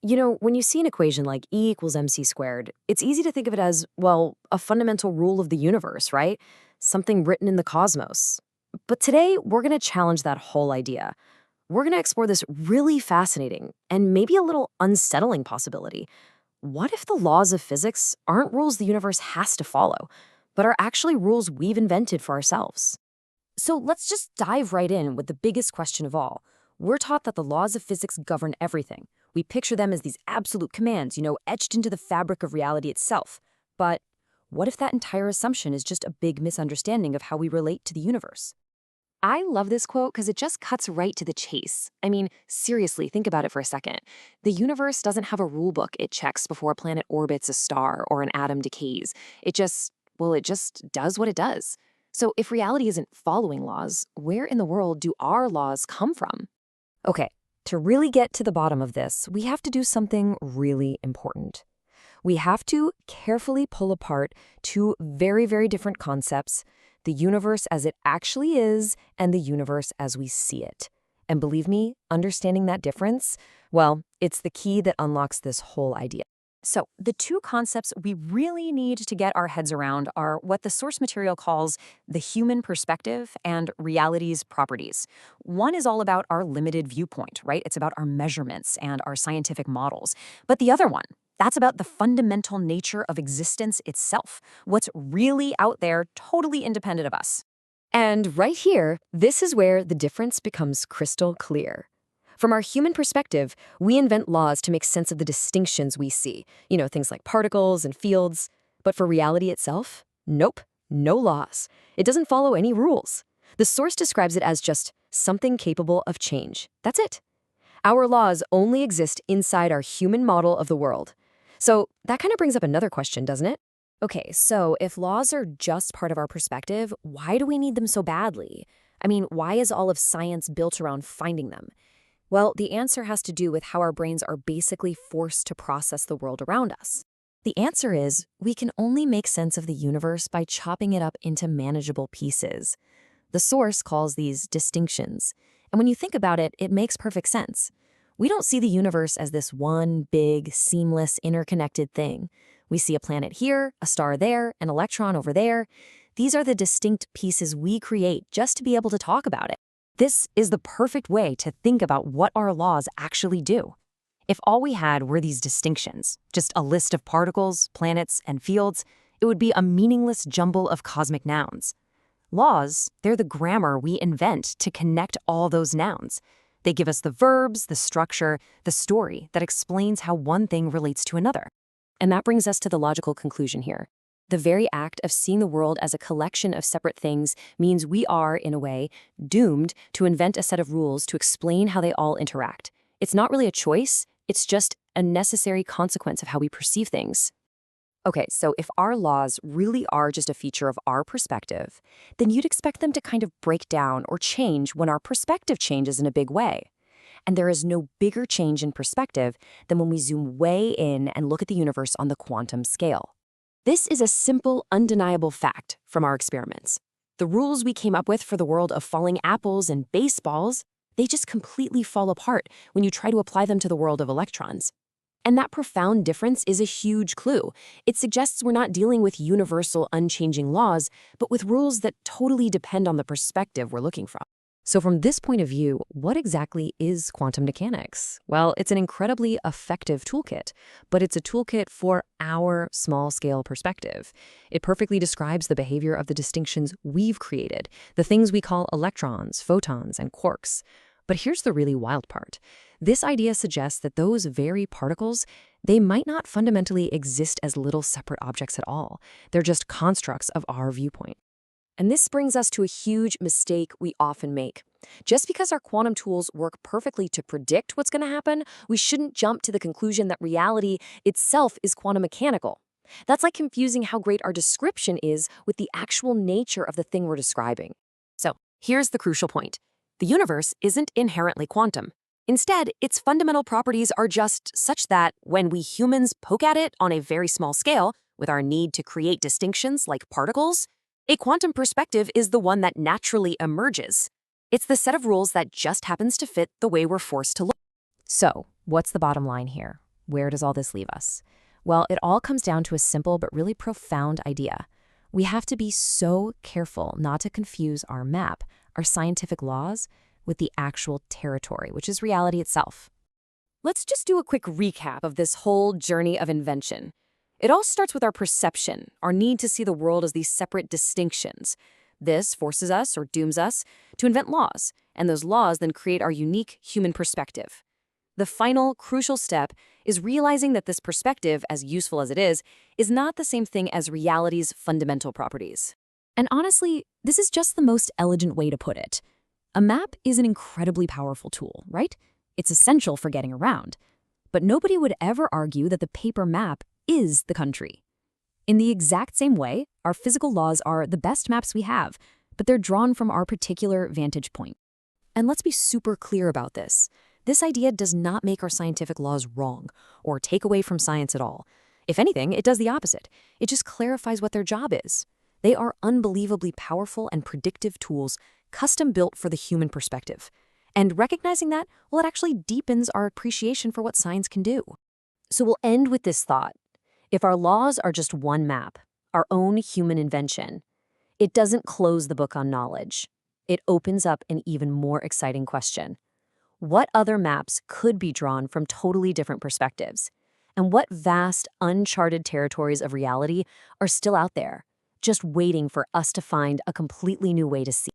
When you see an equation like E equals mc squared, it's easy to think of it as, well, a fundamental rule of the universe, right? Something written in the cosmos. But today, we're going to challenge that whole idea. We're going to explore this really fascinating and maybe a little unsettling possibility. What if the laws of physics aren't rules the universe has to follow, but are actually rules we've invented for ourselves? So let's just dive right in with the biggest question of all. We're taught that the laws of physics govern everything. We picture them as these absolute commands, etched into the fabric of reality itself. But what if that entire assumption is just a big misunderstanding of how we relate to the universe? I love this quote because it just cuts right to the chase. I mean, seriously, think about it for a second. The universe doesn't have a rule book it checks before a planet orbits a star or an atom decays. It just does what it does. So if reality isn't following laws, where in the world do our laws come from? Okay, to really get to the bottom of this, we have to do something really important. We have to carefully pull apart two very, very different concepts: the universe as it actually is and the universe as we see it. And believe me, understanding that difference, well, it's the key that unlocks this whole idea. So, the two concepts we really need to get our heads around are what the source material calls the human perspective and reality's properties. One is all about our limited viewpoint, right? It's about our measurements and our scientific models. But the other one, that's about the fundamental nature of existence itself, what's really out there, totally independent of us. And right here, this is where the difference becomes crystal clear. From our human perspective, we invent laws to make sense of the distinctions we see, things like particles and fields. But for reality itself, nope, no laws. It doesn't follow any rules. The source describes it as just something capable of change. That's it. Our laws only exist inside our human model of the world. So that kind of brings up another question, doesn't it? Okay, so if laws are just part of our perspective, why do we need them so badly? I mean, why is all of science built around finding them? Well, the answer has to do with how our brains are basically forced to process the world around us. The answer is we can only make sense of the universe by chopping it up into manageable pieces. The source calls these distinctions. And when you think about it, it makes perfect sense. We don't see the universe as this one big, seamless, interconnected thing. We see a planet here, a star there, an electron over there. These are the distinct pieces we create just to be able to talk about it. This is the perfect way to think about what our laws actually do. If all we had were these distinctions, just a list of particles, planets, and fields, it would be a meaningless jumble of cosmic nouns. Laws, they're the grammar we invent to connect all those nouns. They give us the verbs, the structure, the story that explains how one thing relates to another. And that brings us to the logical conclusion here. The very act of seeing the world as a collection of separate things means we are, in a way, doomed to invent a set of rules to explain how they all interact. It's not really a choice, it's just a necessary consequence of how we perceive things. Okay, so if our laws really are just a feature of our perspective, then you'd expect them to kind of break down or change when our perspective changes in a big way. And there is no bigger change in perspective than when we zoom way in and look at the universe on the quantum scale. This is a simple, undeniable fact from our experiments. The rules we came up with for the world of falling apples and baseballs, they just completely fall apart when you try to apply them to the world of electrons. And that profound difference is a huge clue. It suggests we're not dealing with universal, unchanging laws, but with rules that totally depend on the perspective we're looking from. So from this point of view, what exactly is quantum mechanics? Well, it's an incredibly effective toolkit, but it's a toolkit for our small-scale perspective. It perfectly describes the behavior of the distinctions we've created, the things we call electrons, photons, and quarks. But here's the really wild part. This idea suggests that those very particles, they might not fundamentally exist as little separate objects at all. They're just constructs of our viewpoint. And this brings us to a huge mistake we often make. Just because our quantum tools work perfectly to predict what's going to happen, we shouldn't jump to the conclusion that reality itself is quantum mechanical. That's like confusing how great our description is with the actual nature of the thing we're describing. So, here's the crucial point. The universe isn't inherently quantum. Instead, its fundamental properties are just such that when we humans poke at it on a very small scale, with our need to create distinctions like particles, a quantum perspective is the one that naturally emerges. It's the set of rules that just happens to fit the way we're forced to look. So, what's the bottom line here? Where does all this leave us? Well, it all comes down to a simple but really profound idea. We have to be so careful not to confuse our map, our scientific laws, with the actual territory, which is reality itself. Let's just do a quick recap of this whole journey of invention. It all starts with our perception, our need to see the world as these separate distinctions. This forces us or dooms us to invent laws, and those laws then create our unique human perspective. The final, crucial step is realizing that this perspective, as useful as it is not the same thing as reality's fundamental properties. And honestly, this is just the most elegant way to put it. A map is an incredibly powerful tool, right? It's essential for getting around. But nobody would ever argue that the paper map is the country. In the exact same way, our physical laws are the best maps we have, but they're drawn from our particular vantage point. And let's be super clear about this. This idea does not make our scientific laws wrong or take away from science at all. If anything, it does the opposite. It just clarifies what their job is. They are unbelievably powerful and predictive tools, custom-built for the human perspective. And recognizing that, well, it actually deepens our appreciation for what science can do. So we'll end with this thought. If our laws are just one map, our own human invention, it doesn't close the book on knowledge. It opens up an even more exciting question. What other maps could be drawn from totally different perspectives? And what vast, uncharted territories of reality are still out there, just waiting for us to find a completely new way to see?